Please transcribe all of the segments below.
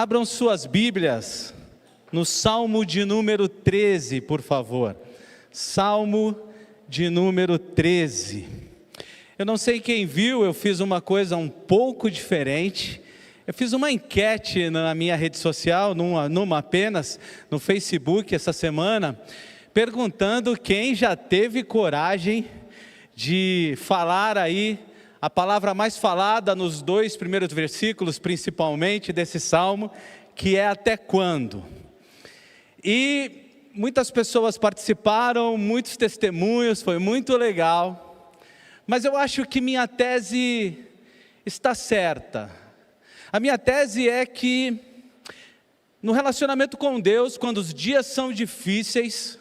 Abram suas Bíblias no Salmo de número 13, por favor. Salmo de número 13. Eu não sei quem viu, eu fiz uma coisa um pouco diferente. Eu fiz uma enquete na minha rede social, numa apenas, no Facebook essa semana, perguntando quem já teve coragem de falar aí a palavra mais falada nos 2 primeiros versículos, principalmente desse salmo, que é até quando? E muitas pessoas participaram, muitos testemunhos, foi muito legal, mas eu acho que minha tese está certa. A minha tese é que no relacionamento com Deus, quando os dias são difíceis,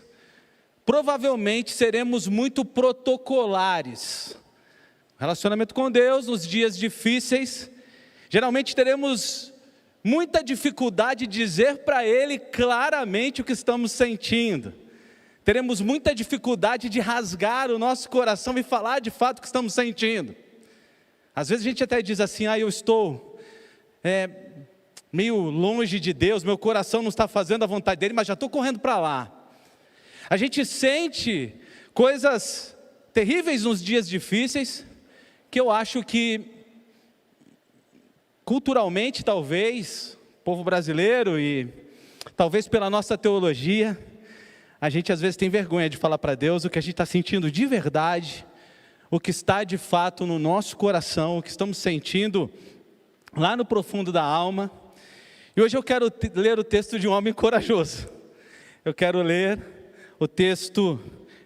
provavelmente seremos muito protocolares. Relacionamento com Deus, nos dias difíceis, geralmente teremos muita dificuldade de dizer para Ele claramente o que estamos sentindo. Teremos muita dificuldade de rasgar o nosso coração e falar de fato o que estamos sentindo. Às vezes a gente até diz assim, eu estou meio longe de Deus, meu coração não está fazendo a vontade dEle, mas já estou correndo para lá. A gente sente coisas terríveis nos dias difíceis, que eu acho que, culturalmente talvez, o povo brasileiro e talvez pela nossa teologia, a gente às vezes tem vergonha de falar para Deus o que a gente está sentindo de verdade, o que está de fato no nosso coração, o que estamos sentindo lá no profundo da alma. E hoje eu quero ler o texto de um homem corajoso. Eu quero ler o texto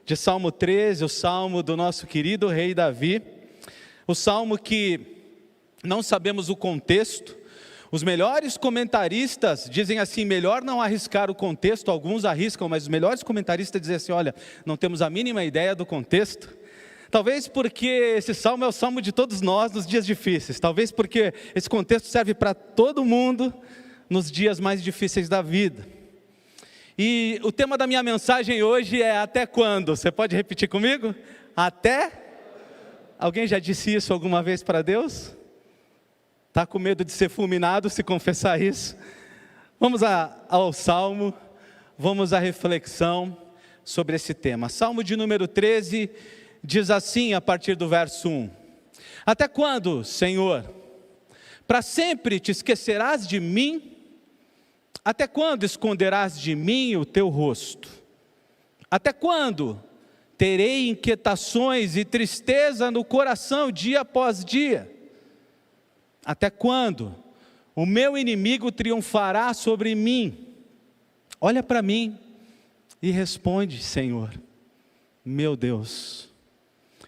de Salmo 13, o salmo do nosso querido rei Davi, o salmo que não sabemos o contexto. Os melhores comentaristas dizem assim, melhor não arriscar o contexto, alguns arriscam, mas os melhores comentaristas dizem assim, olha, não temos a mínima ideia do contexto. Talvez porque esse salmo é o salmo de todos nós nos dias difíceis, talvez porque esse contexto serve para todo mundo nos dias mais difíceis da vida. E o tema da minha mensagem hoje é até quando? Você pode repetir comigo? Até? Alguém já disse isso alguma vez para Deus? Está com medo de ser fulminado se confessar isso? Vamos ao Salmo, vamos à reflexão sobre esse tema. Salmo de número 13 diz assim a partir do verso 1. Até quando, Senhor? Para sempre te esquecerás de mim? Até quando esconderás de mim o teu rosto? Até quando terei inquietações e tristeza no coração dia após dia? Até quando o meu inimigo triunfará sobre mim? Olha para mim e responde, Senhor, meu Deus,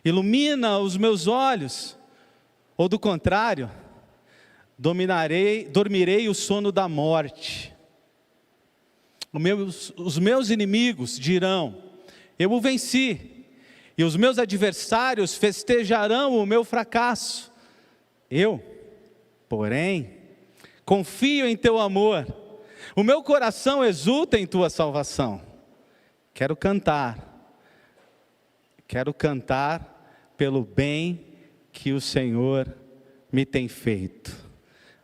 ilumina os meus olhos, ou do contrário, dormirei o sono da morte. Os meus inimigos dirão, eu o venci, e os meus adversários festejarão o meu fracasso. Eu, porém, confio em teu amor, o meu coração exulta em tua salvação. Quero cantar pelo bem que o Senhor me tem feito.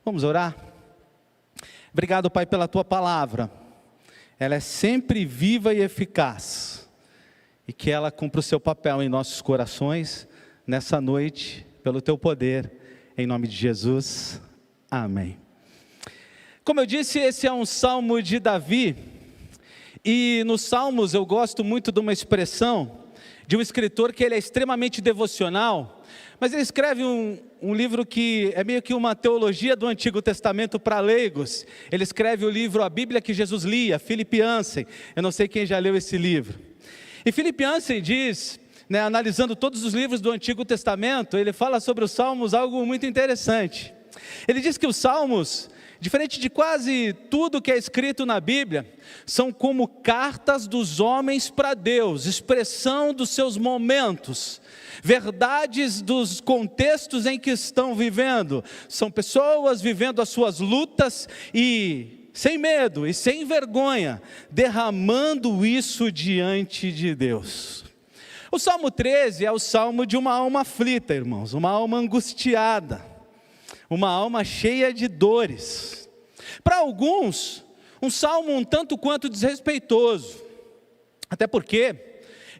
Vamos orar? Obrigado, Pai, pela tua palavra. Ela é sempre viva e eficaz, e que ela cumpra o seu papel em nossos corações, nessa noite, pelo teu poder, em nome de Jesus, amém. Como eu disse, esse é um salmo de Davi, e nos salmos eu gosto muito de uma expressão, de um escritor que ele é extremamente devocional, mas ele escreve um livro que é meio que uma teologia do Antigo Testamento para leigos. Ele escreve o livro A Bíblia que Jesus lia, Philip Yancey. Eu não sei quem já leu esse livro. E Philip Yancey diz, analisando todos os livros do Antigo Testamento, ele fala sobre os Salmos algo muito interessante. Ele diz que os Salmos, diferente de quase tudo que é escrito na Bíblia, são como cartas dos homens para Deus, expressão dos seus momentos, verdades dos contextos em que estão vivendo. São pessoas vivendo as suas lutas e sem medo e sem vergonha, derramando isso diante de Deus. O Salmo 13 é o salmo de uma alma aflita, irmãos, uma alma angustiada, uma alma cheia de dores. Para alguns, um salmo um tanto quanto desrespeitoso, até porque,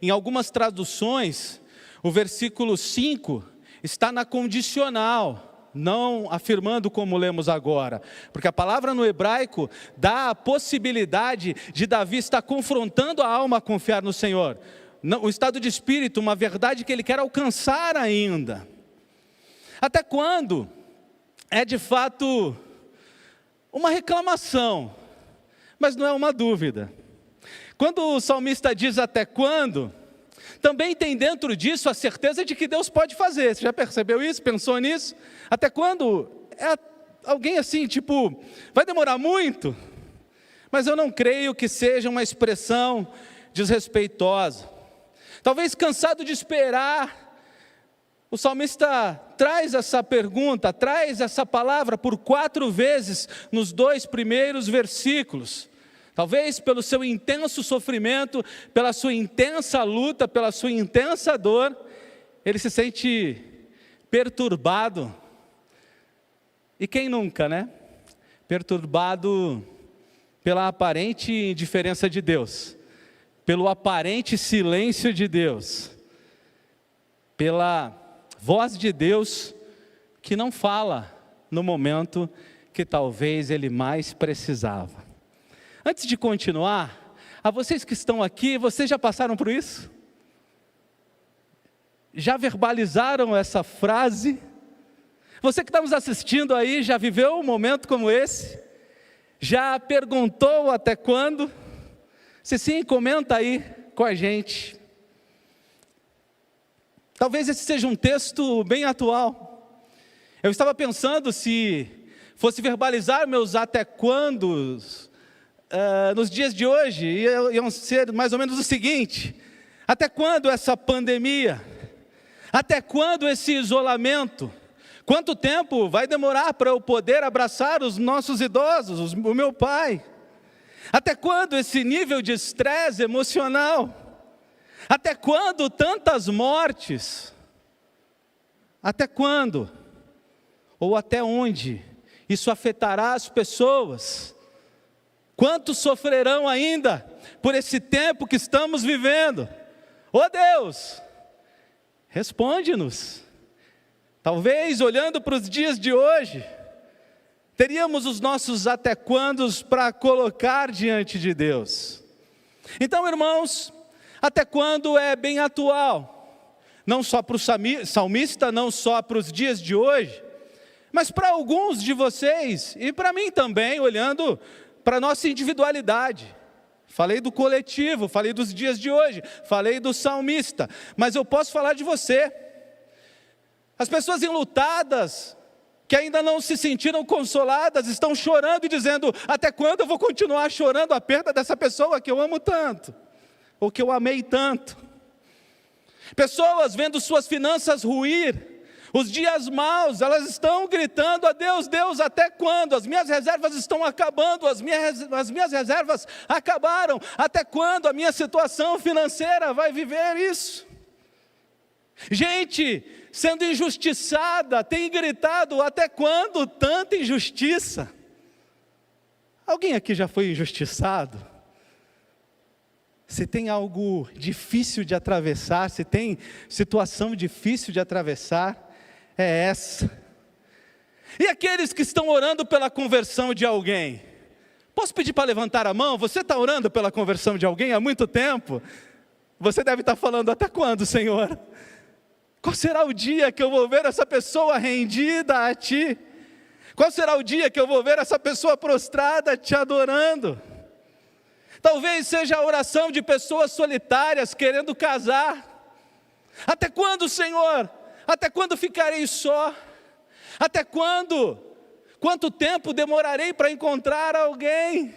em algumas traduções, o versículo 5 está na condicional, não afirmando como lemos agora, porque a palavra no hebraico dá a possibilidade de Davi estar confrontando a alma a confiar no Senhor, o estado de espírito, uma verdade que ele quer alcançar ainda. Até quando é de fato uma reclamação, mas não é uma dúvida. Quando o salmista diz até quando, também tem dentro disso a certeza de que Deus pode fazer. Você já percebeu isso? Pensou nisso? Até quando? É alguém assim, tipo, vai demorar muito? Mas eu não creio que seja uma expressão desrespeitosa. Talvez cansado de esperar, o salmista traz essa pergunta, traz essa palavra por 4 vezes nos 2 primeiros versículos. Talvez pelo seu intenso sofrimento, pela sua intensa luta, pela sua intensa dor, ele se sente perturbado. E quem nunca, né? Perturbado pela aparente indiferença de Deus, pelo aparente silêncio de Deus, pela voz de Deus que não fala no momento que talvez ele mais precisava. Antes de continuar, a vocês que estão aqui, vocês já passaram por isso? Já verbalizaram essa frase? Você que está nos assistindo aí, já viveu um momento como esse? Já perguntou até quando? Se sim, comenta aí com a gente. Talvez esse seja um texto bem atual. Eu estava pensando se fosse verbalizar meus até quandos, nos dias de hoje, iam ser mais ou menos o seguinte: até quando essa pandemia? Até quando esse isolamento? Quanto tempo vai demorar para eu poder abraçar os nossos idosos, o meu pai? Até quando esse nível de estresse emocional? Até quando tantas mortes? Até quando? Ou até onde isso afetará as pessoas? Quantos sofrerão ainda por esse tempo que estamos vivendo? Oh Deus, responde-nos. Talvez olhando para os dias de hoje, teríamos os nossos até quandos para colocar diante de Deus. Então, irmãos, até quando é bem atual, não só para o salmista, não só para os dias de hoje, mas para alguns de vocês, e para mim também, olhando para a nossa individualidade. Falei do coletivo, falei dos dias de hoje, falei do salmista, mas eu posso falar de você. As pessoas enlutadas, que ainda não se sentiram consoladas, estão chorando e dizendo: até quando eu vou continuar chorando a perda dessa pessoa que eu amo tanto, ou que eu amei tanto? Pessoas vendo suas finanças ruir, os dias maus, elas estão gritando a Deus: Deus, até quando? As minhas reservas estão acabando, as minhas reservas acabaram, até quando a minha situação financeira vai viver isso? Gente sendo injustiçada, tem gritado: até quando tanta injustiça? Alguém aqui já foi injustiçado? Se tem algo difícil de atravessar, se tem situação difícil de atravessar, é essa. E aqueles que estão orando pela conversão de alguém? Posso pedir para levantar a mão? Você está orando pela conversão de alguém há muito tempo? Você deve estar falando: até quando, Senhor? Qual será o dia que eu vou ver essa pessoa rendida a Ti? Qual será o dia que eu vou ver essa pessoa prostrada Te adorando? Talvez seja a oração de pessoas solitárias querendo casar. Até quando, Senhor? Até quando ficarei só? Até quando? Quanto tempo demorarei para encontrar alguém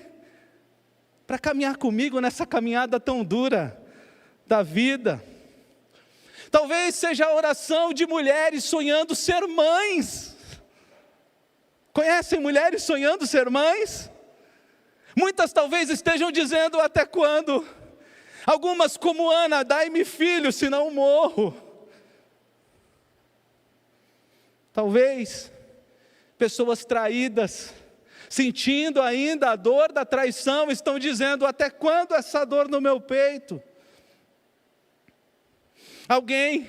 para caminhar comigo nessa caminhada tão dura da vida? Talvez seja a oração de mulheres sonhando ser mães. Conhecem mulheres sonhando ser mães? Muitas talvez estejam dizendo: até quando? Algumas, como Ana: dai-me filho, senão morro. Talvez pessoas traídas, sentindo ainda a dor da traição, estão dizendo: até quando essa dor no meu peito? Alguém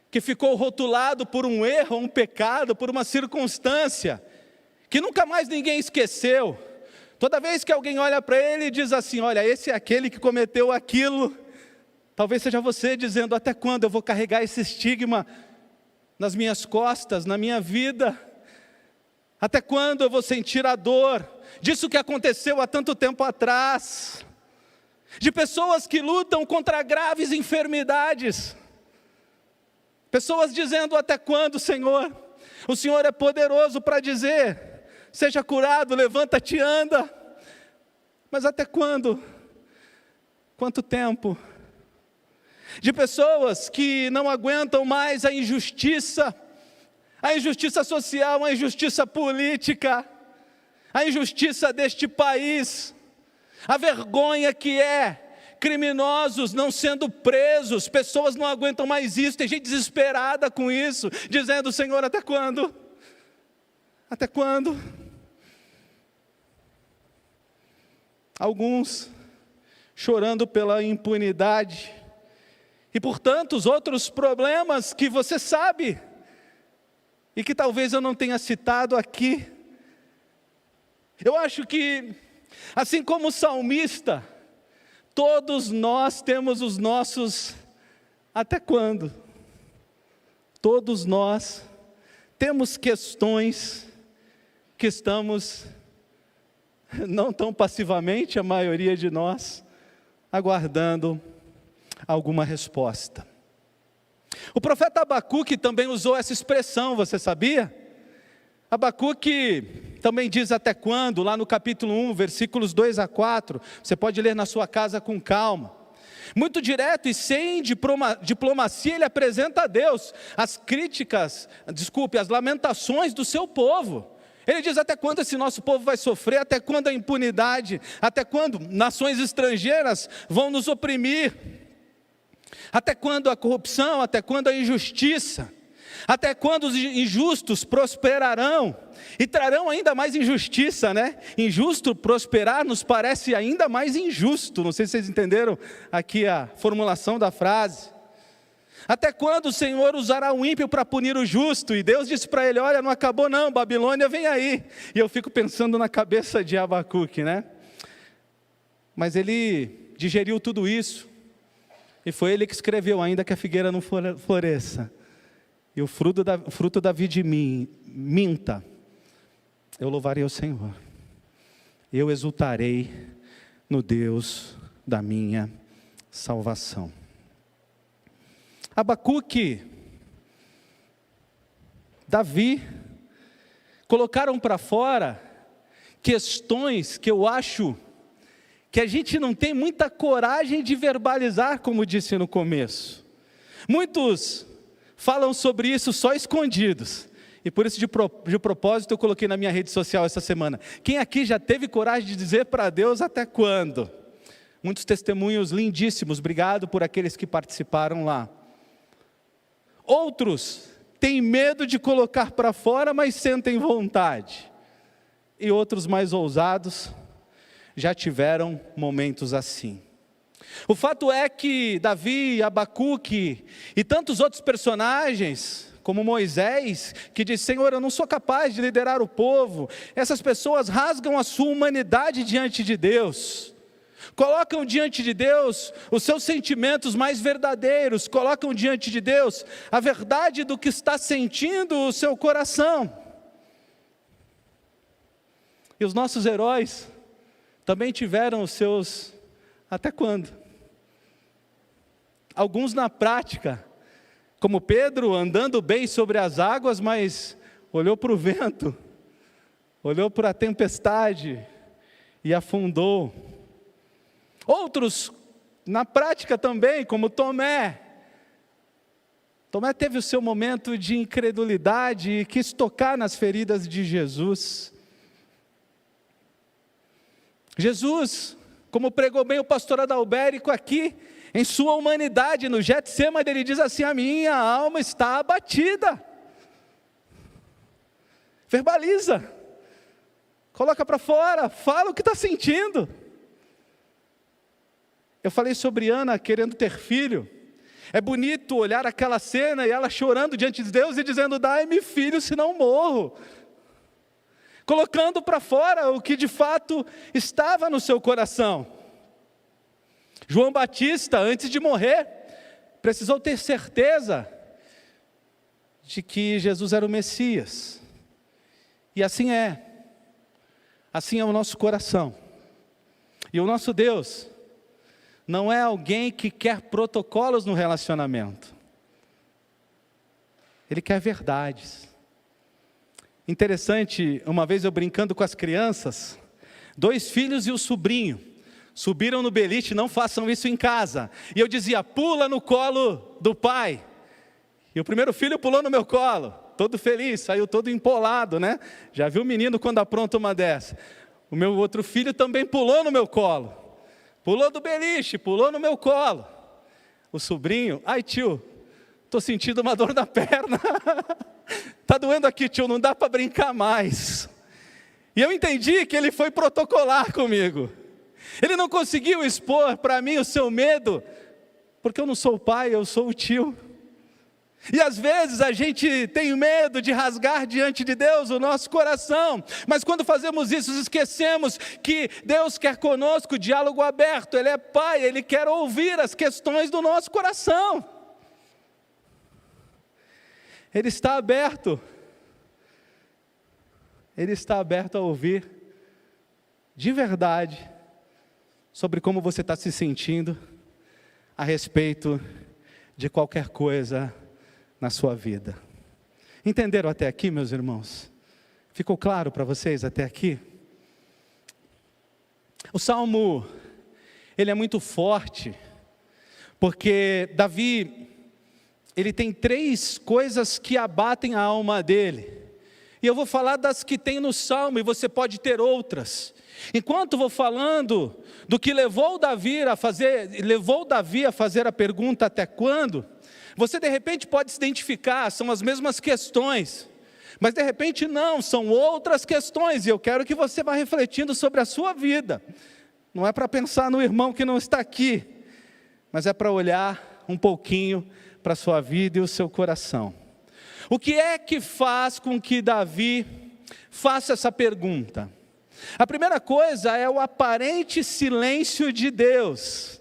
que ficou rotulado por um erro, um pecado, por uma circunstância, que nunca mais ninguém esqueceu. Toda vez que alguém olha para ele e diz assim: olha, esse é aquele que cometeu aquilo. Talvez seja você dizendo: até quando eu vou carregar esse estigma nas minhas costas, na minha vida? Até quando eu vou sentir a dor disso que aconteceu há tanto tempo atrás? De pessoas que lutam contra graves enfermidades. Pessoas dizendo: até quando, Senhor? O Senhor é poderoso para dizer: seja curado, levanta-te e anda. Mas até quando? Quanto tempo? De pessoas que não aguentam mais a injustiça social, a injustiça política, a injustiça deste país, a vergonha que é criminosos não sendo presos. Pessoas não aguentam mais isso, tem gente desesperada com isso, dizendo: Senhor, até quando? Até quando? Alguns chorando pela impunidade, e por tantos outros problemas que você sabe, e que talvez eu não tenha citado aqui. Eu acho que, assim como o salmista, todos nós temos os nossos até quando. Todos nós temos questões que estamos, não tão passivamente, a maioria de nós, aguardando alguma resposta. O profeta Abacuque também usou essa expressão, você sabia? Abacuque também diz até quando, lá no capítulo 1, versículos 2 a 4, você pode ler na sua casa com calma. Muito direto e sem diplomacia, ele apresenta a Deus as as lamentações do seu povo. Ele diz: até quando esse nosso povo vai sofrer? Até quando a impunidade? Até quando nações estrangeiras vão nos oprimir? Até quando a corrupção? Até quando a injustiça? Até quando os injustos prosperarão? E trarão ainda mais injustiça, né? Injusto prosperar nos parece ainda mais injusto. Não sei se vocês entenderam aqui a formulação da frase. Até quando o Senhor usará o ímpio para punir o justo? E Deus disse para ele: olha, não acabou não, Babilônia vem aí. E eu fico pensando na cabeça de Abacuque, né? Mas ele digeriu tudo isso, e foi ele que escreveu: ainda que a figueira não floresça, e o fruto da vide minta, eu louvarei o Senhor, eu exultarei no Deus da minha salvação. Abacuque, Davi, colocaram para fora questões que eu acho que a gente não tem muita coragem de verbalizar, como disse no começo. Muitos falam sobre isso só escondidos, e por isso de propósito eu coloquei na minha rede social essa semana: quem aqui já teve coragem de dizer para Deus até quando? Muitos testemunhos lindíssimos, obrigado por aqueles que participaram lá. Outros têm medo de colocar para fora, mas sentem vontade, e outros mais ousados já tiveram momentos assim. O fato é que Davi, Abacuque e tantos outros personagens, como Moisés, que diz: Senhor, eu não sou capaz de liderar o povo. Essas pessoas rasgam a sua humanidade diante de Deus, colocam diante de Deus os seus sentimentos mais verdadeiros, colocam diante de Deus a verdade do que está sentindo o seu coração. E os nossos heróis também tiveram os seus até quando? Alguns na prática, como Pedro, andando bem sobre as águas, mas olhou para o vento, olhou para a tempestade e afundou. Outros na prática também, como Tomé. Tomé teve o seu momento de incredulidade e quis tocar nas feridas de Jesus. Jesus, como pregou bem o pastor Adalberico aqui, em sua humanidade, no Getsemane, ele diz assim: a minha alma está abatida. Verbaliza, Coloca para fora, fala o que está sentindo. Eu falei sobre Ana querendo ter filho. É bonito olhar aquela cena e ela chorando diante de Deus e dizendo: dai-me filho, senão morro. Colocando para fora o que de fato estava no seu coração. João Batista, antes de morrer, precisou ter certeza de que Jesus era o Messias. E assim é. Assim é o nosso coração. E o nosso Deus não é alguém que quer protocolos no relacionamento. Ele quer verdades. Interessante, uma vez eu brincando com as crianças, 2 filhos e o sobrinho subiram no beliche. Não façam isso em casa. E eu dizia: pula no colo do pai. E o primeiro filho pulou no meu colo, todo feliz, saiu todo empolado, né? Já viu o menino quando apronta uma dessa. O meu outro filho também pulou no meu colo. Pulou do beliche, pulou no meu colo. O sobrinho: ai tio, estou sentindo uma dor na perna. Está doendo aqui, tio, não dá para brincar mais. E eu entendi que ele foi protocolar comigo. Ele não conseguiu expor para mim o seu medo, porque eu não sou o pai, eu sou o tio. E às vezes a gente tem medo de rasgar diante de Deus o nosso coração, mas quando fazemos isso, esquecemos que Deus quer conosco diálogo aberto. Ele é pai, Ele quer ouvir as questões do nosso coração. Ele está aberto a ouvir de verdade sobre como você está se sentindo a respeito de qualquer coisa na sua vida. Entenderam até aqui, meus irmãos? Ficou claro para vocês até aqui? O Salmo, ele é muito forte, porque Davi, ele tem 3 coisas que abatem a alma dele. E eu vou falar das que tem no Salmo, e você pode ter outras. Enquanto vou falando do que levou Davi a fazer a pergunta até quando, você de repente pode se identificar, são as mesmas questões, mas de repente não, são outras questões, e eu quero que você vá refletindo sobre a sua vida. Não é para pensar no irmão que não está aqui, mas é para olhar um pouquinho para a sua vida e o seu coração. O que é que faz com que Davi faça essa pergunta? A primeira coisa é o aparente silêncio de Deus.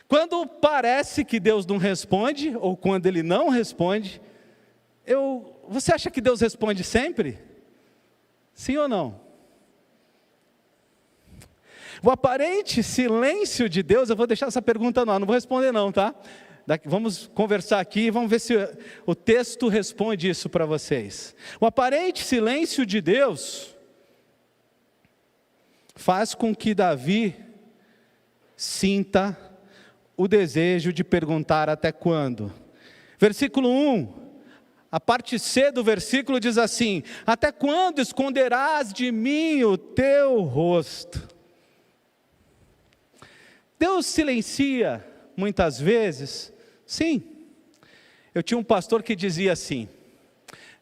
Quando parece que Deus não responde, ou quando Ele não responde, você acha que Deus responde sempre? Sim ou não? O aparente silêncio de Deus, eu vou deixar essa pergunta no ar, não vou responder não, tá? Vamos conversar aqui, vamos ver se o texto responde isso para vocês. O aparente silêncio de Deus faz com que Davi sinta o desejo de perguntar até quando. Versículo 1, a parte C do versículo diz assim: até quando esconderás de mim o teu rosto? Deus silencia muitas vezes? Sim. Eu tinha um pastor que dizia assim: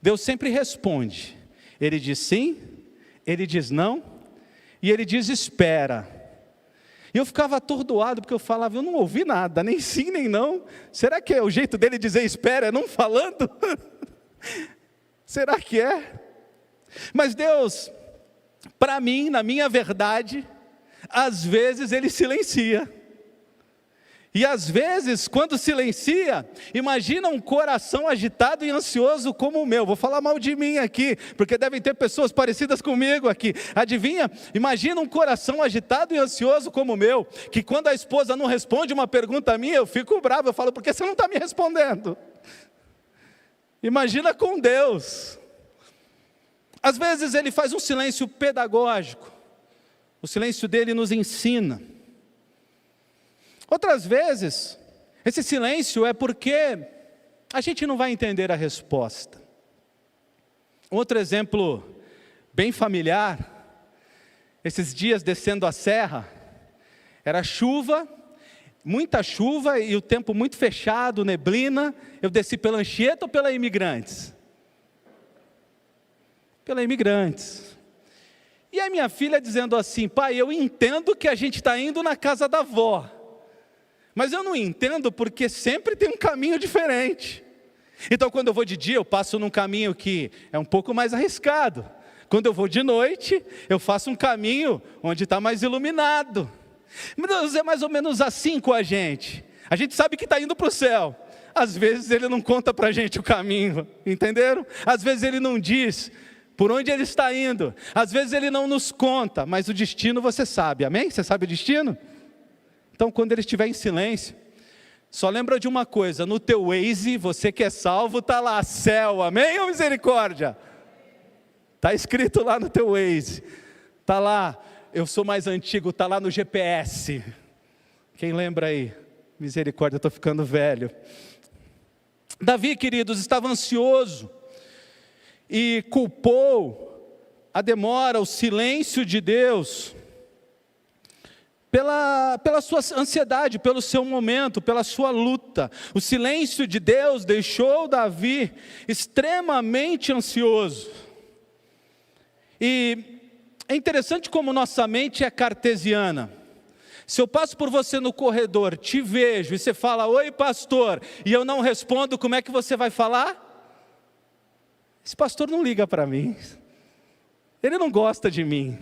Deus sempre responde. Ele diz sim, Ele diz não, e Ele diz espera. E eu ficava atordoado, porque eu falava: eu não ouvi nada, nem sim, nem não. Será que é o jeito dele dizer espera, é não falando? Será que é? Mas Deus, para mim, na minha verdade, às vezes Ele silencia. E às vezes, quando silencia, imagina um coração agitado e ansioso como o meu. Vou falar mal de mim aqui, porque devem ter pessoas parecidas comigo aqui. Adivinha? Imagina um coração agitado e ansioso como o meu, que quando a esposa não responde uma pergunta minha, eu fico bravo, eu falo: por que você não está me respondendo? Imagina com Deus. Às vezes Ele faz um silêncio pedagógico. O silêncio dele nos ensina. Outras vezes, esse silêncio é porque a gente não vai entender a resposta. Outro exemplo bem familiar, esses dias descendo a serra, era chuva, muita chuva e o tempo muito fechado, neblina. Eu desci pela Anchieta ou pela Imigrantes? Pela Imigrantes. E a minha filha dizendo assim: pai, eu entendo que a gente está indo na casa da avó, mas eu não entendo porque sempre tem um caminho diferente. Então quando eu vou de dia eu passo num caminho que é um pouco mais arriscado. Quando eu vou de noite eu faço um caminho onde está mais iluminado. Deus é mais ou menos assim com a gente. A gente sabe que está indo para o céu. Às vezes Ele não conta para a gente o caminho, entenderam? Às vezes Ele não diz por onde Ele está indo. Às vezes Ele não nos conta, mas o destino você sabe, amém? Você sabe o destino? Então quando Ele estiver em silêncio, só lembra de uma coisa: no teu Waze, você que é salvo, está lá, céu, amém ou misericórdia? Está escrito lá no teu Waze, está lá, eu sou mais antigo, está lá no GPS. Quem lembra aí? Misericórdia, eu estou ficando velho. Davi, queridos, estava ansioso e culpou a demora, o silêncio de Deus, pela sua ansiedade, pelo seu momento, pela sua luta. O silêncio de Deus deixou Davi extremamente ansioso. E é interessante como nossa mente é cartesiana. Se eu passo por você no corredor, te vejo, e você fala: oi pastor, e eu não respondo, como é que você vai falar? Esse pastor não liga para mim, ele não gosta de mim.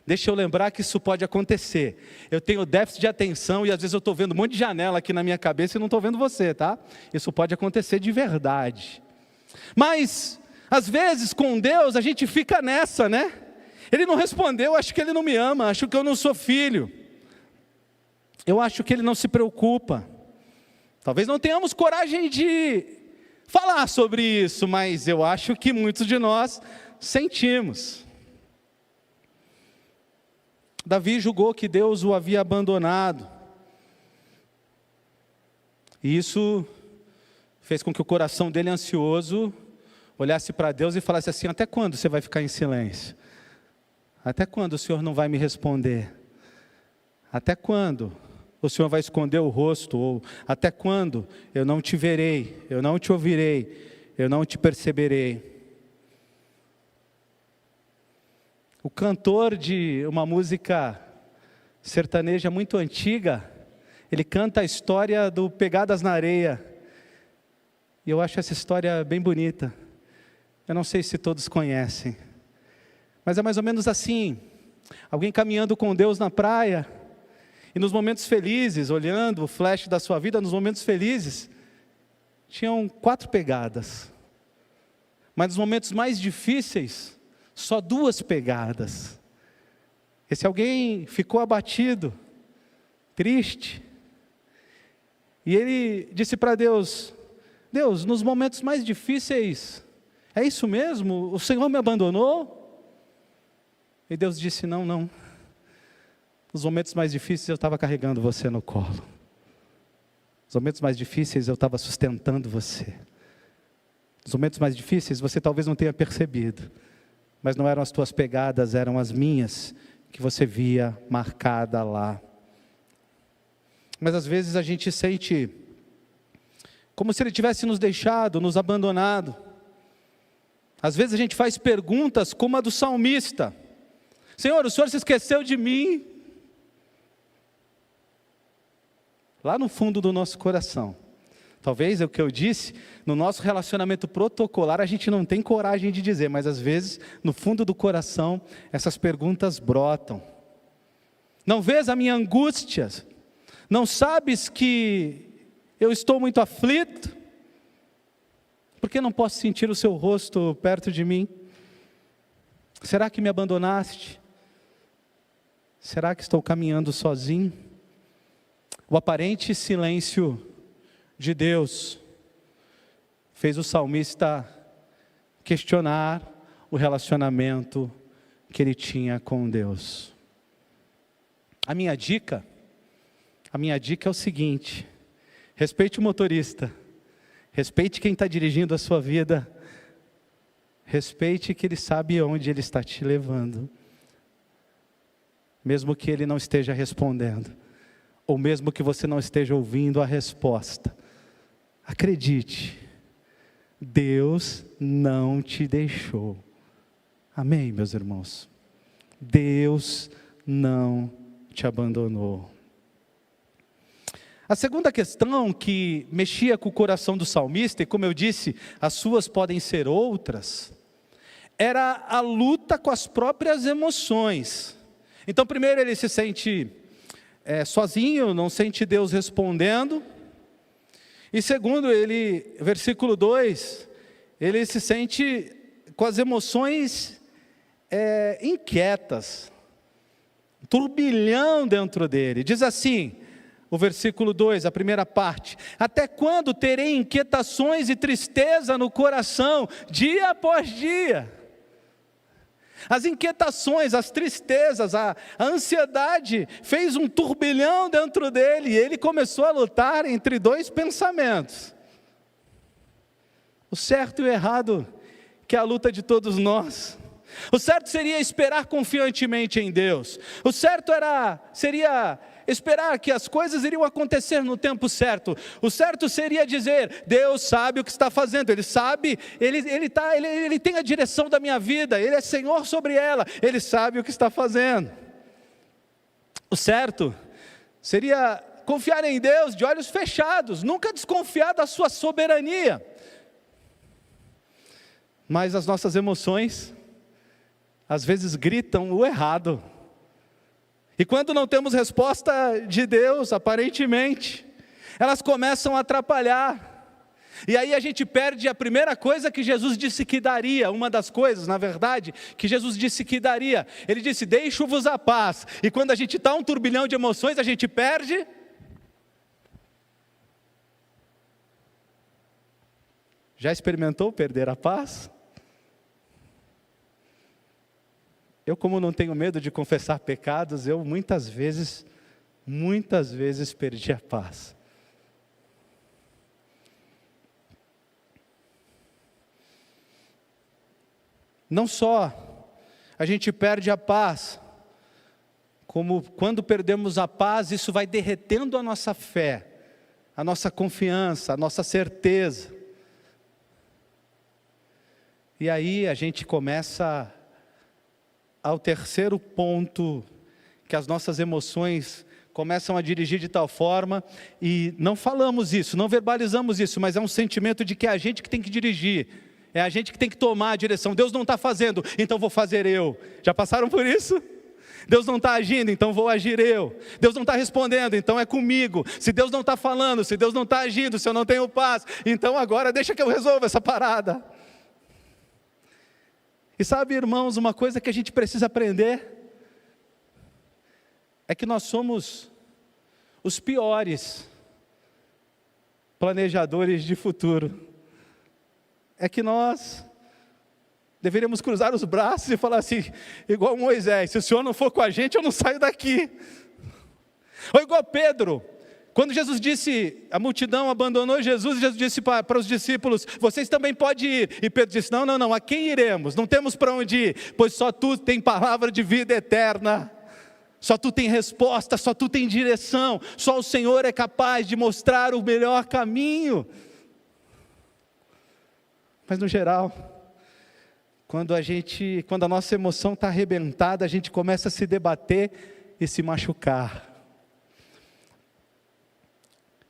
Deixa eu lembrar que isso pode acontecer. Eu tenho déficit de atenção e às vezes eu estou vendo um monte de janela aqui na minha cabeça e não estou vendo você, tá? Isso pode acontecer de verdade. Mas, às vezes com Deus a gente fica nessa, né? Ele não respondeu, acho que Ele não me ama, acho que eu não sou filho. Eu acho que Ele não se preocupa. Talvez não tenhamos coragem de falar sobre isso, mas eu acho que muitos de nós sentimos. Davi julgou que Deus o havia abandonado. E isso fez com que o coração dele, ansioso, olhasse para Deus e falasse assim: até quando você vai ficar em silêncio? Até quando o Senhor não vai me responder? Até quando o Senhor vai esconder o rosto? Ou até quando eu não te verei, eu não te ouvirei, eu não te perceberei? O cantor de uma música sertaneja muito antiga, ele canta a história do Pegadas na Areia. E eu acho essa história bem bonita. Eu não sei se todos conhecem, mas é mais ou menos assim: alguém caminhando com Deus na praia, e nos momentos felizes, olhando o flash da sua vida, nos momentos felizes, tinham 4 pegadas. Mas nos momentos mais difíceis, só 2 pegadas. Esse alguém ficou abatido, triste. E ele disse para Deus: Deus, nos momentos mais difíceis, é isso mesmo? O Senhor me abandonou? E Deus disse: não. Nos momentos mais difíceis eu estava carregando você no colo. Nos momentos mais difíceis eu estava sustentando você. Nos momentos mais difíceis você talvez não tenha percebido, mas não eram as tuas pegadas, eram as minhas que você via marcada lá. Mas às vezes a gente sente como se Ele tivesse nos deixado, nos abandonado. Às vezes a gente faz perguntas como a do salmista: Senhor, o Senhor se esqueceu de mim? Lá no fundo do nosso coração, talvez é o que eu disse, no nosso relacionamento protocolar a gente não tem coragem de dizer, mas às vezes no fundo do coração essas perguntas brotam. Não vês a minha angústia? Não sabes que eu estou muito aflito? Por que não posso sentir o seu rosto perto de mim? Será que me abandonaste? Será que estou caminhando sozinho? O aparente silêncio de Deus fez o salmista questionar o relacionamento que ele tinha com Deus. A minha dica é o seguinte: respeite o motorista, respeite quem está dirigindo a sua vida, respeite que ele sabe onde ele está te levando, mesmo que ele não esteja respondendo, ou mesmo que você não esteja ouvindo a resposta. Acredite, Deus não te deixou. Amém, meus irmãos? Deus não te abandonou. A segunda questão que mexia com o coração do salmista, e como eu disse, as suas podem ser outras, era a luta com as próprias emoções. Então, primeiro ele se sente sozinho, não sente Deus respondendo. E segundo, versículo 2, ele se sente com as emoções inquietas, um turbilhão dentro dele. Diz assim, o versículo 2, a primeira parte: até quando terei inquietações e tristeza no coração, dia após dia? As inquietações, as tristezas, a ansiedade fez um turbilhão dentro dele, e ele começou a lutar entre dois pensamentos: o certo e o errado, que é a luta de todos nós. O certo seria esperar confiantemente em Deus. O certo seria esperar que as coisas iriam acontecer no tempo certo. O certo seria dizer: Deus sabe o que está fazendo, Ele sabe, Ele tem a direção da minha vida, Ele é Senhor sobre ela, Ele sabe o que está fazendo. O certo seria confiar em Deus de olhos fechados, nunca desconfiar da sua soberania. Mas as nossas emoções, às vezes, gritam o errado. E quando não temos resposta de Deus, aparentemente, elas começam a atrapalhar. E aí a gente perde a primeira coisa que Jesus disse que daria, uma das coisas, na verdade, que Jesus disse que daria. Ele disse: deixo-vos a paz. E quando a gente está um turbilhão de emoções, a gente perde. Já experimentou perder a paz? Eu, como não tenho medo de confessar pecados, eu muitas vezes perdi a paz. Não só a gente perde a paz, como quando perdemos a paz, isso vai derretendo a nossa fé, a nossa confiança, a nossa certeza. E aí a gente começa ao terceiro ponto, que as nossas emoções começam a dirigir de tal forma, e não falamos isso, não verbalizamos isso, mas é um sentimento de que é a gente que tem que dirigir, é a gente que tem que tomar a direção. Deus não está fazendo, então vou fazer eu. Já passaram por isso? Deus não está agindo, então vou agir eu. Deus não está respondendo, então é comigo. Se Deus não está falando, se Deus não está agindo, se eu não tenho paz, então agora deixa que eu resolva essa parada. E sabe, irmãos, uma coisa que a gente precisa aprender é que nós somos os piores planejadores de futuro. É que nós deveríamos cruzar os braços e falar assim, igual Moisés: se o Senhor não for com a gente, eu não saio daqui. Ou igual Pedro, quando Jesus disse, a multidão abandonou Jesus, Jesus disse para os discípulos: vocês também podem ir. E Pedro disse: não, a quem iremos? Não temos para onde ir, pois só tu tem palavra de vida eterna, só tu tem resposta, só tu tem direção, só o Senhor é capaz de mostrar o melhor caminho. Mas no geral, quando a nossa emoção está arrebentada, a gente começa a se debater e se machucar.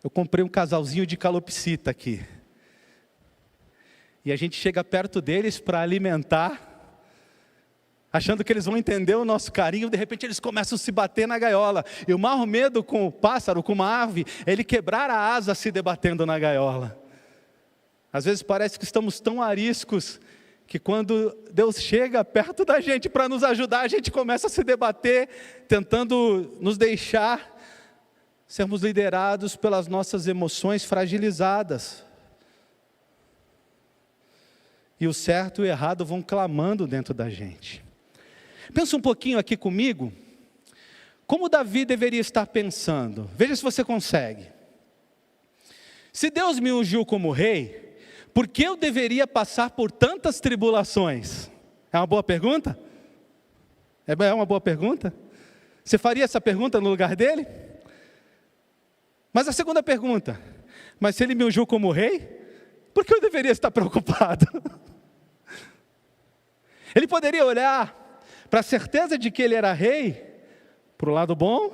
Eu comprei um casalzinho de calopsita aqui, e a gente chega perto deles para alimentar, achando que eles vão entender o nosso carinho. De repente eles começam a se bater na gaiola, e o maior medo com o pássaro, com uma ave, é ele quebrar a asa se debatendo na gaiola. Às vezes parece que estamos tão ariscos, que quando Deus chega perto da gente para nos ajudar, a gente começa a se debater, tentando nos deixar sermos liderados pelas nossas emoções fragilizadas. E o certo e o errado vão clamando dentro da gente. Pensa um pouquinho aqui comigo, como Davi deveria estar pensando. Veja se você consegue. Se Deus me ungiu como rei, por que eu deveria passar por tantas tribulações? É uma boa pergunta? É uma boa pergunta? Você faria essa pergunta no lugar dele? Mas a segunda pergunta: mas se ele me ungiu como rei, por que eu deveria estar preocupado? Ele poderia olhar para a certeza de que ele era rei, para o lado bom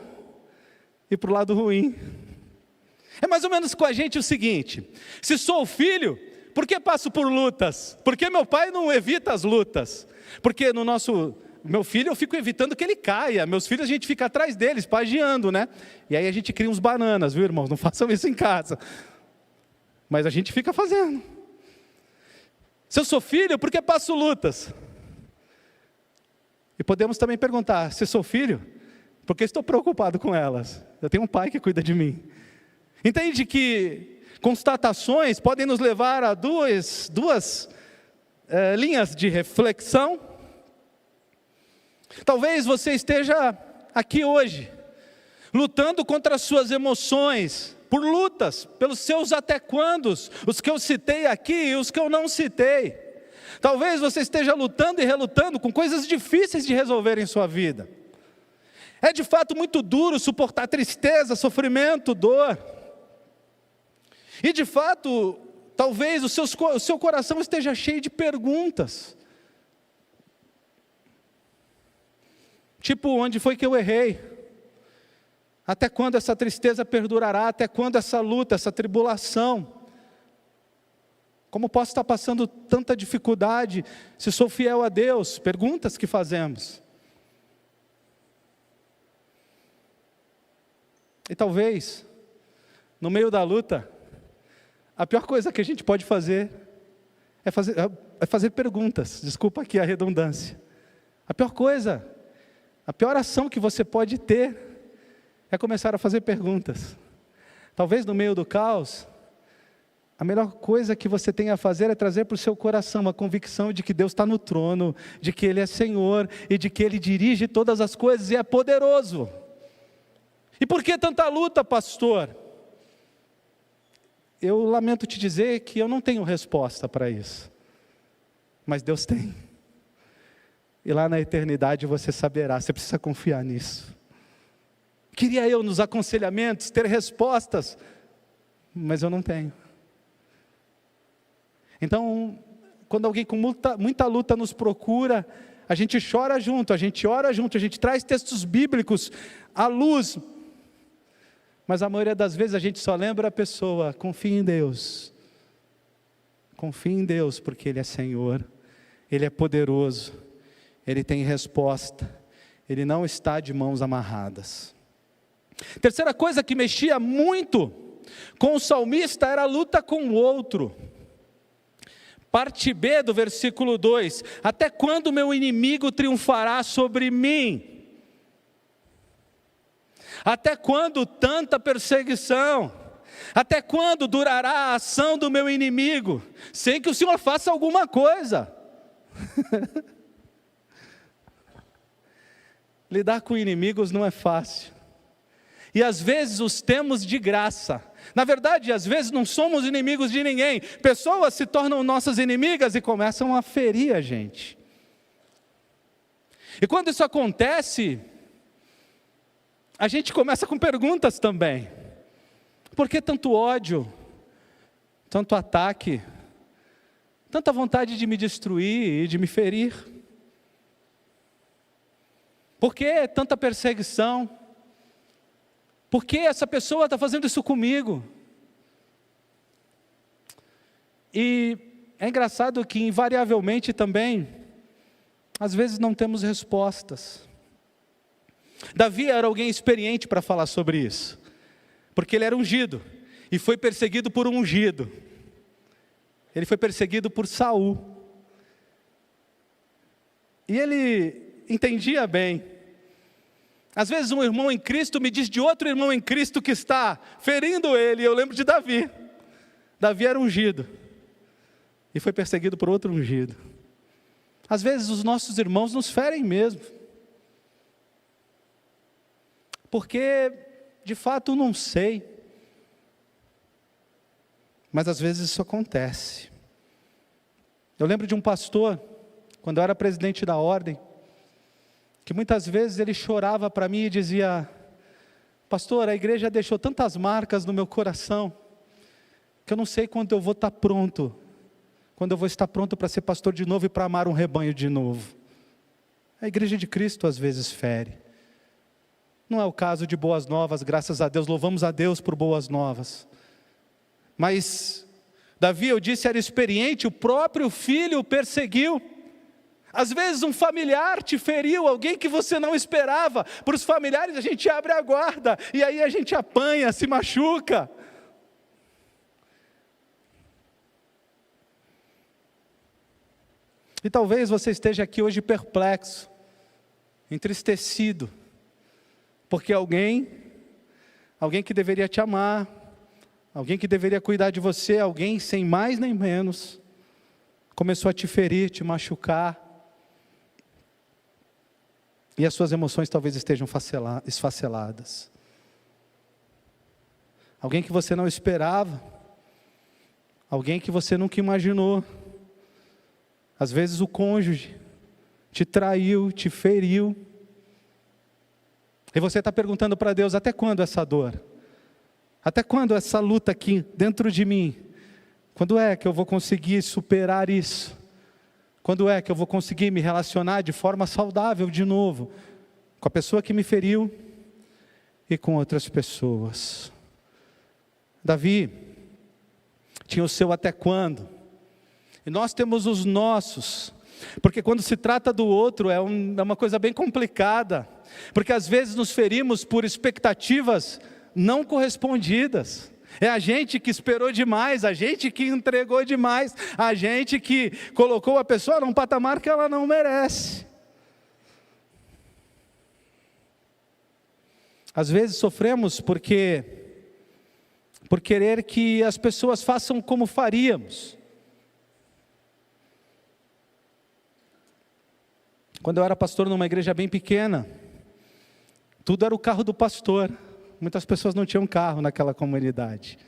e para o lado ruim. É mais ou menos com a gente o seguinte: se sou filho, por que passo por lutas? Por que meu pai não evita as lutas? Porque meu filho eu fico evitando que ele caia, meus filhos a gente fica atrás deles, pagiando, né? E aí a gente cria uns bananas, viu, irmãos? Não façam isso em casa. Mas a gente fica fazendo. Se eu sou filho, por que passo lutas? E podemos também perguntar: se sou filho, por que estou preocupado com elas? Eu tenho um pai que cuida de mim. Entende que constatações podem nos levar a duas linhas de reflexão? Talvez você esteja aqui hoje, lutando contra as suas emoções, por lutas, pelos seus até quandos, os que eu citei aqui e os que eu não citei. Talvez você esteja lutando e relutando com coisas difíceis de resolver em sua vida. É de fato muito duro suportar tristeza, sofrimento, dor. E de fato, talvez o seu coração esteja cheio de perguntas. Tipo, onde foi que eu errei? Até quando essa tristeza perdurará? Até quando essa luta, essa tribulação? Como posso estar passando tanta dificuldade se sou fiel a Deus? Perguntas que fazemos. E talvez, no meio da luta, a pior coisa que a gente pode fazer é fazer perguntas. Desculpa aqui a redundância. A pior ação que você pode ter é começar a fazer perguntas. Talvez no meio do caos, a melhor coisa que você tem a fazer é trazer para o seu coração a convicção de que Deus está no trono, de que Ele é Senhor e de que Ele dirige todas as coisas e é poderoso. E por que tanta luta, pastor? Eu lamento te dizer que eu não tenho resposta para isso, mas Deus tem. E lá na eternidade você saberá, você precisa confiar nisso. Queria eu nos aconselhamentos ter respostas, mas eu não tenho. Então, quando alguém com muita luta nos procura, a gente chora junto, a gente ora junto, a gente traz textos bíblicos à luz, mas a maioria das vezes a gente só lembra a pessoa: confie em Deus. Confie em Deus, porque Ele é Senhor, Ele é poderoso, Ele tem resposta, Ele não está de mãos amarradas. Terceira coisa que mexia muito com o salmista era a luta com o outro. Parte B do versículo 2: até quando meu inimigo triunfará sobre mim? Até quando tanta perseguição? Até quando durará a ação do meu inimigo, sem que o Senhor faça alguma coisa? Lidar com inimigos não é fácil. E às vezes os temos de graça. Na verdade, às vezes não somos inimigos de ninguém. Pessoas se tornam nossas inimigas e começam a ferir a gente. E quando isso acontece, a gente começa com perguntas também. Por que tanto ódio? Tanto ataque? Tanta vontade de me destruir e de me ferir? Por que tanta perseguição? Por que essa pessoa está fazendo isso comigo? E é engraçado que invariavelmente também, às vezes não temos respostas. Davi era alguém experiente para falar sobre isso, porque ele era ungido, e foi perseguido por um ungido. Ele foi perseguido por Saul. E ele entendia bem. Às vezes um irmão em Cristo me diz de outro irmão em Cristo que está ferindo ele. Eu lembro de Davi. Davi era ungido e foi perseguido por outro ungido. Às vezes os nossos irmãos nos ferem mesmo, porque de fato não sei, mas às vezes isso acontece. Eu lembro de um pastor, quando eu era presidente da ordem, que muitas vezes ele chorava para mim e dizia: pastor, a igreja deixou tantas marcas no meu coração, que eu não sei quando eu vou estar pronto, quando eu vou estar pronto para ser pastor de novo e para amar um rebanho de novo. A igreja de Cristo às vezes fere. Não é o caso de boas novas, graças a Deus, louvamos a Deus por boas novas. Mas Davi, eu disse, era experiente, o próprio filho o perseguiu. Às vezes um familiar te feriu, alguém que você não esperava. Para os familiares a gente abre a guarda, e aí a gente apanha, se machuca. E talvez você esteja aqui hoje perplexo, entristecido, porque alguém que deveria te amar, alguém que deveria cuidar de você, alguém sem mais nem menos, começou a te ferir, te machucar, e as suas emoções talvez estejam esfaceladas. Alguém que você não esperava, alguém que você nunca imaginou. Às vezes o cônjuge te traiu, te feriu, e você está perguntando para Deus, até quando essa dor? Até quando essa luta aqui dentro de mim? Quando é que eu vou conseguir superar isso? Quando é que eu vou conseguir me relacionar de forma saudável de novo, com a pessoa que me feriu e com outras pessoas? Davi tinha o seu até quando, e nós temos os nossos, porque quando se trata do outro é uma coisa bem complicada, porque às vezes nos ferimos por expectativas não correspondidas. É a gente que esperou demais, a gente que entregou demais, a gente que colocou a pessoa num patamar que ela não merece. Às vezes sofremos por querer que as pessoas façam como faríamos. Quando eu era pastor numa igreja bem pequena, tudo era o carro do pastor. Muitas pessoas não tinham carro naquela comunidade.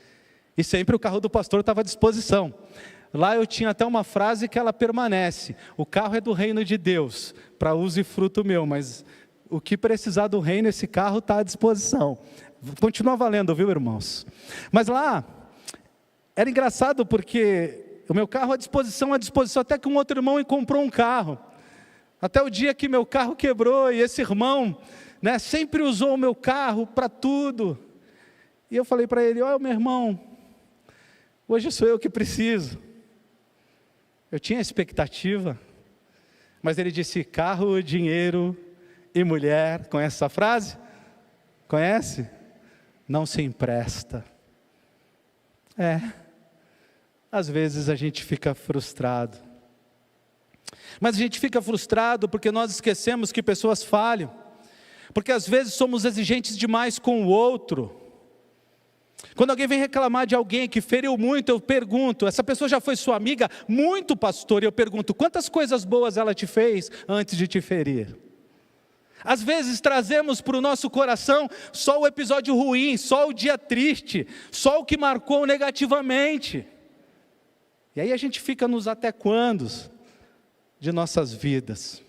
E sempre o carro do pastor estava à disposição. Lá eu tinha até uma frase que ela permanece: o carro é do reino de Deus, para uso e fruto meu, mas o que precisar do reino, esse carro está à disposição. Continua valendo, viu, irmãos? Mas lá, era engraçado porque o meu carro à disposição, até que um outro irmão comprou um carro. Até o dia que meu carro quebrou, e esse irmão, sempre usou o meu carro para tudo. E eu falei para ele: olha, meu irmão, hoje sou eu que preciso. Eu tinha expectativa, mas ele disse: carro, dinheiro e mulher. Conhece essa frase? Conhece? Não se empresta. Às vezes a gente fica frustrado. Mas a gente fica frustrado porque nós esquecemos que pessoas falham. Porque às vezes somos exigentes demais com o outro. Quando alguém vem reclamar de alguém que feriu muito, eu pergunto: essa pessoa já foi sua amiga? Muito, pastor. E eu pergunto: quantas coisas boas ela te fez antes de te ferir? Às vezes trazemos para o nosso coração só o episódio ruim, só o dia triste, só o que marcou negativamente. E aí a gente fica nos até quandos de nossas vidas.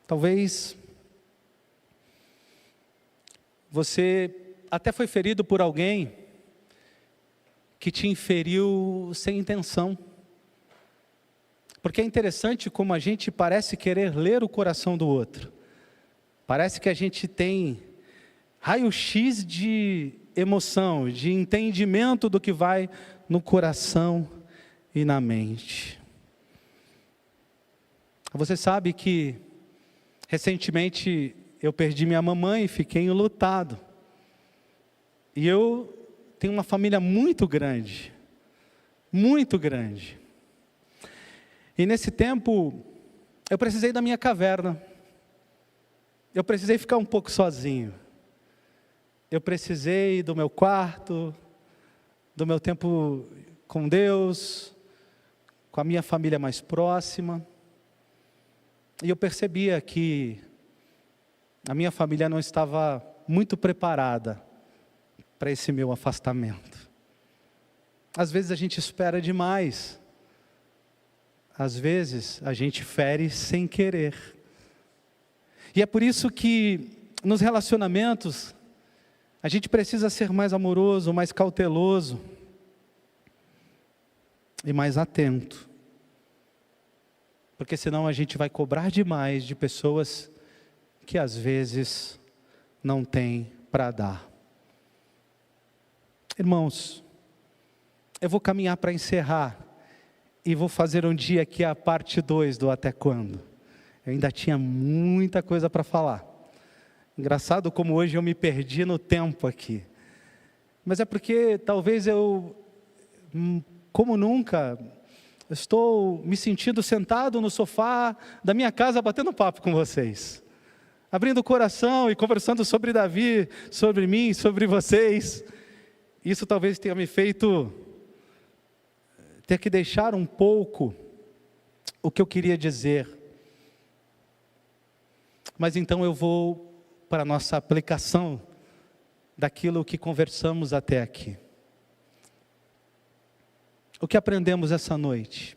Talvez você até foi ferido por alguém que te inferiu sem intenção. Porque é interessante como a gente parece querer ler o coração do outro. Parece que a gente tem raio-x de emoção, de entendimento do que vai no coração e na mente. Você sabe que recentemente eu perdi minha mamãe e fiquei enlutado. E eu tenho uma família muito grande. Muito grande. E nesse tempo, eu precisei da minha caverna. Eu precisei ficar um pouco sozinho. Eu precisei do meu quarto, do meu tempo com Deus, com a minha família mais próxima. E eu percebia que a minha família não estava muito preparada para esse meu afastamento. Às vezes a gente espera demais. Às vezes a gente fere sem querer. E é por isso que nos relacionamentos a gente precisa ser mais amoroso, mais cauteloso. e mais atento. Porque senão a gente vai cobrar demais de pessoas que às vezes não têm para dar. Irmãos, eu vou caminhar para encerrar e vou fazer um dia aqui a parte 2 do Até Quando. Eu ainda tinha muita coisa para falar. Engraçado como hoje eu me perdi no tempo aqui. Mas é porque talvez eu, como nunca, estou me sentindo sentado no sofá da minha casa batendo papo com vocês. Abrindo o coração e conversando sobre Davi, sobre mim, sobre vocês. Isso talvez tenha me feito ter que deixar um pouco o que eu queria dizer. Mas então eu vou para a nossa aplicação daquilo que conversamos até aqui. O que aprendemos essa noite?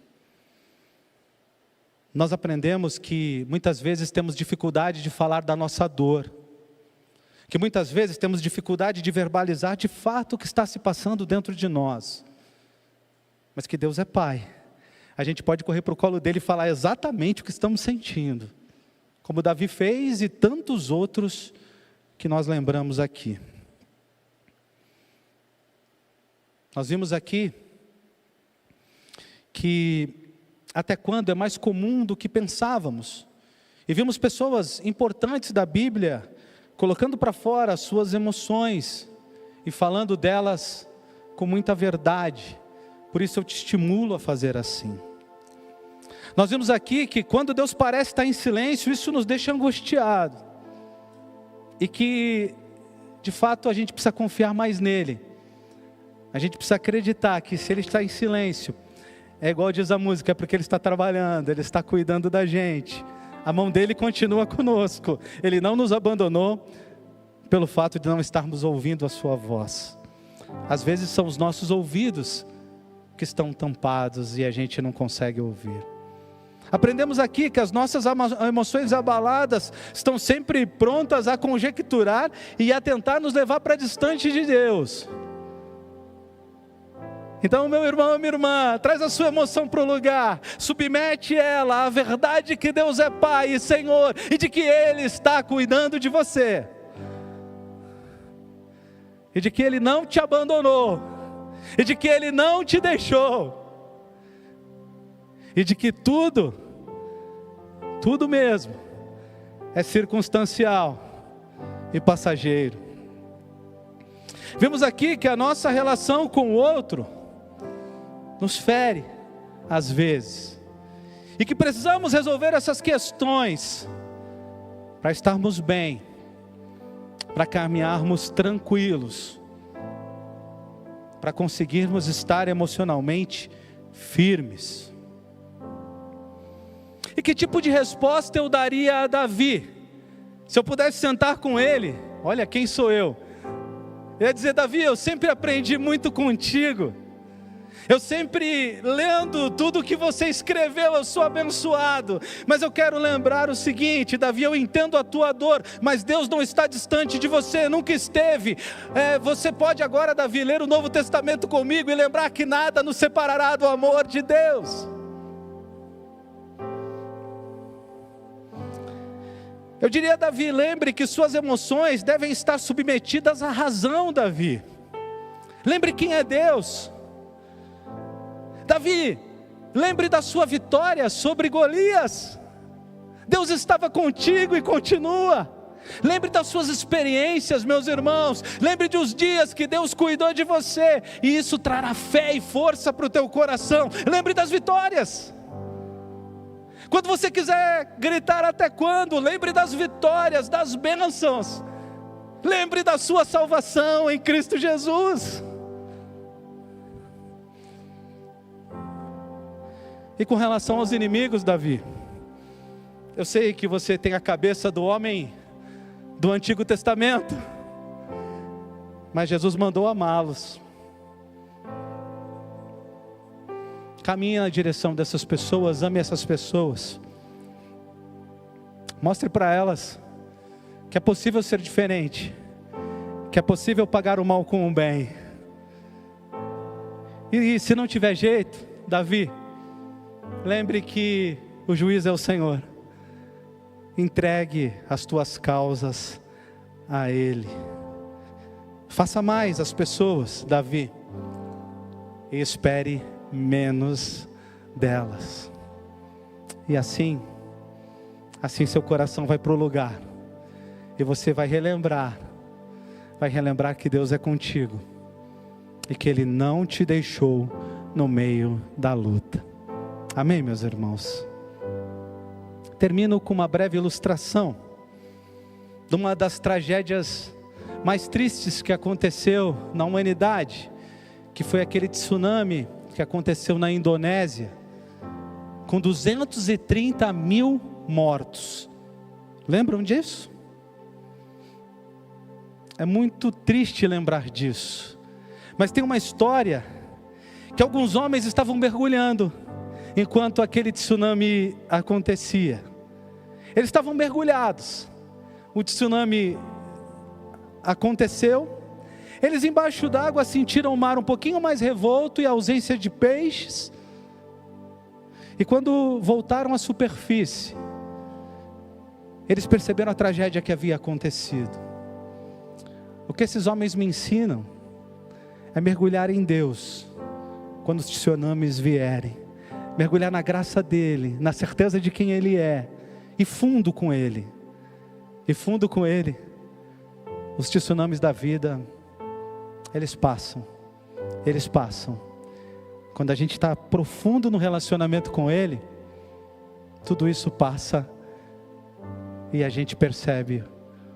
Nós aprendemos que muitas vezes temos dificuldade de falar da nossa dor, que muitas vezes temos dificuldade de verbalizar de fato o que está se passando dentro de nós, mas que Deus é Pai, a gente pode correr para o colo dele e falar exatamente o que estamos sentindo, como Davi fez e tantos outros que nós lembramos aqui. Nós vimos aqui que até quando é mais comum do que pensávamos. E vimos pessoas importantes da Bíblia colocando para fora as suas emoções e falando delas com muita verdade. Por isso eu te estimulo a fazer assim. Nós vimos aqui que quando Deus parece estar em silêncio, isso nos deixa angustiado. E que, de fato, a gente precisa confiar mais nele. A gente precisa acreditar que se ele está em silêncio, é igual diz a música, é porque ele está trabalhando, ele está cuidando da gente. A mão dele continua conosco. Ele não nos abandonou pelo fato de não estarmos ouvindo a sua voz. Às vezes são os nossos ouvidos que estão tampados e a gente não consegue ouvir. Aprendemos aqui que as nossas emoções abaladas estão sempre prontas a conjecturar e a tentar nos levar para distante de Deus. Então, meu irmão, minha irmã, traz a sua emoção para o lugar, submete ela à verdade que Deus é Pai e Senhor, e de que Ele está cuidando de você, e de que Ele não te abandonou, e de que Ele não te deixou, e de que tudo mesmo, é circunstancial e passageiro. Vimos aqui que a nossa relação com o outro nos fere, às vezes, e que precisamos resolver essas questões, para estarmos bem, para caminharmos tranquilos, para conseguirmos estar emocionalmente firmes. E que tipo de resposta eu daria a Davi, se eu pudesse sentar com ele? Olha quem sou eu ia dizer: Davi, eu sempre aprendi muito contigo, eu sempre, lendo tudo que você escreveu, eu sou abençoado. Mas eu quero lembrar o seguinte: Davi, eu entendo a tua dor, mas Deus não está distante de você, nunca esteve. Você pode agora, Davi, ler o Novo Testamento comigo e lembrar que nada nos separará do amor de Deus. Eu diria, Davi, lembre que suas emoções devem estar submetidas à razão, Davi. Lembre quem é Deus. Davi, lembre da sua vitória sobre Golias. Deus estava contigo e continua. Lembre das suas experiências, meus irmãos. Lembre dos dias que Deus cuidou de você, e isso trará fé e força para o teu coração. Lembre das vitórias. Quando você quiser gritar até quando, lembre das vitórias, das bênçãos. Lembre da sua salvação em Cristo Jesus. E com relação aos inimigos, Davi, eu sei que você tem a cabeça do homem do Antigo Testamento, mas Jesus mandou amá-los. Caminhe na direção dessas pessoas, ame essas pessoas. Mostre para elas que é possível ser diferente, que é possível pagar o mal com o bem. E se não tiver jeito, Davi, lembre que o juiz é o Senhor. Entregue as tuas causas a Ele. Faça mais as pessoas, Davi, e espere menos delas. E assim seu coração vai para o lugar, e você vai relembrar que Deus é contigo, e que Ele não te deixou no meio da luta. Amém, meus irmãos? Termino com uma breve ilustração de uma das tragédias mais tristes que aconteceu na humanidade, que foi aquele tsunami que aconteceu na Indonésia, com 230 mil mortos. Lembram disso? É muito triste lembrar disso, mas tem uma história que alguns homens estavam mergulhando enquanto aquele tsunami acontecia. Eles estavam mergulhados, o tsunami aconteceu, eles embaixo d'água sentiram o mar um pouquinho mais revolto e a ausência de peixes, e quando voltaram à superfície, eles perceberam a tragédia que havia acontecido. O que esses homens me ensinam é mergulhar em Deus quando os tsunamis vierem, mergulhar na graça dEle, na certeza de quem Ele é, e fundo com Ele, os tsunamis da vida, eles passam, quando a gente está profundo no relacionamento com Ele, tudo isso passa, e a gente percebe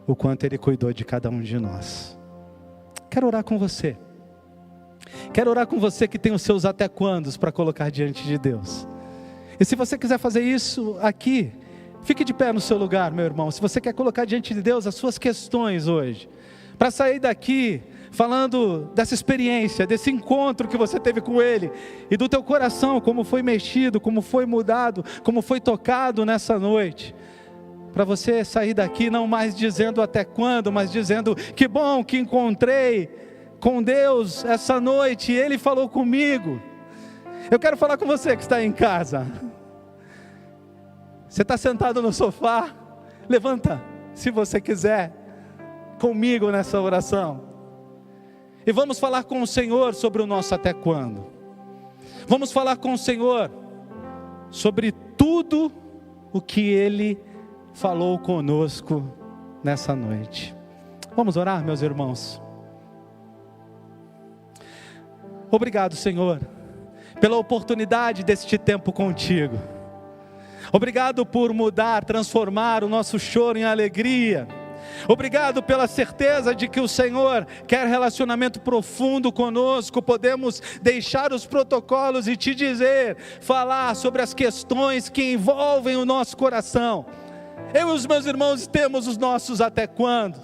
o quanto Ele cuidou de cada um de nós. Quero orar com você que tem os seus até quandos para colocar diante de Deus, e se você quiser fazer isso aqui, fique de pé no seu lugar, meu irmão. Se você quer colocar diante de Deus as suas questões hoje, para sair daqui falando dessa experiência, desse encontro que você teve com Ele, e do teu coração, como foi mexido, como foi mudado, como foi tocado nessa noite, para você sair daqui não mais dizendo até quando, mas dizendo: que bom que encontrei com Deus essa noite, e Ele falou comigo. Eu quero falar com você que está em casa. Você está sentado no sofá? Levanta, se você quiser, comigo nessa oração, e vamos falar com o Senhor sobre o nosso até quando. Vamos falar com o Senhor sobre tudo o que Ele falou conosco nessa noite. Vamos orar, meus irmãos. Obrigado, Senhor, pela oportunidade deste tempo contigo. Obrigado por mudar, transformar o nosso choro em alegria. Obrigado pela certeza de que o Senhor quer relacionamento profundo conosco. Podemos deixar os protocolos e te dizer, falar sobre as questões que envolvem o nosso coração. Eu e os meus irmãos temos os nossos até quando.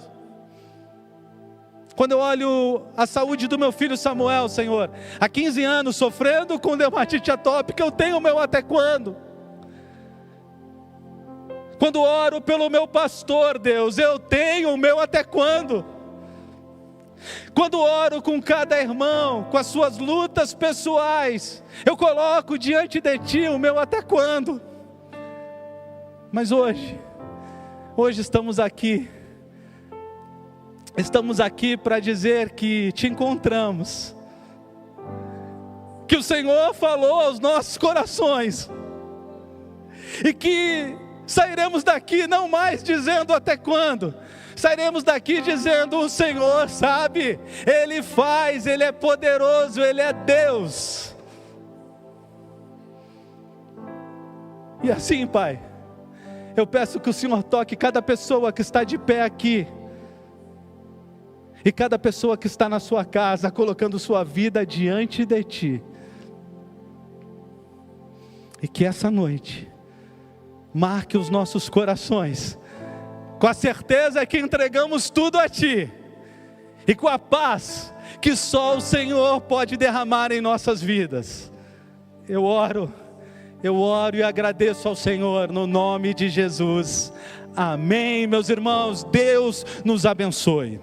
Quando eu olho a saúde do meu filho Samuel, Senhor, há 15 anos sofrendo com dermatite atópica, eu tenho o meu até quando. Quando oro pelo meu pastor, Deus, eu tenho o meu até quando. Quando oro com cada irmão, com as suas lutas pessoais, eu coloco diante de Ti o meu até quando. Mas hoje estamos aqui para dizer que Te encontramos, que o Senhor falou aos nossos corações, e que sairemos daqui não mais dizendo até quando, sairemos daqui dizendo: o Senhor sabe, Ele faz, Ele é poderoso, Ele é Deus. E assim, Pai, eu peço que o Senhor toque cada pessoa que está de pé aqui, e cada pessoa que está na sua casa, colocando sua vida diante de Ti, e que essa noite marque os nossos corações com a certeza que entregamos tudo a Ti, e com a paz que só o Senhor pode derramar em nossas vidas. Eu oro e agradeço ao Senhor no nome de Jesus. Amém, meus irmãos. Deus nos abençoe.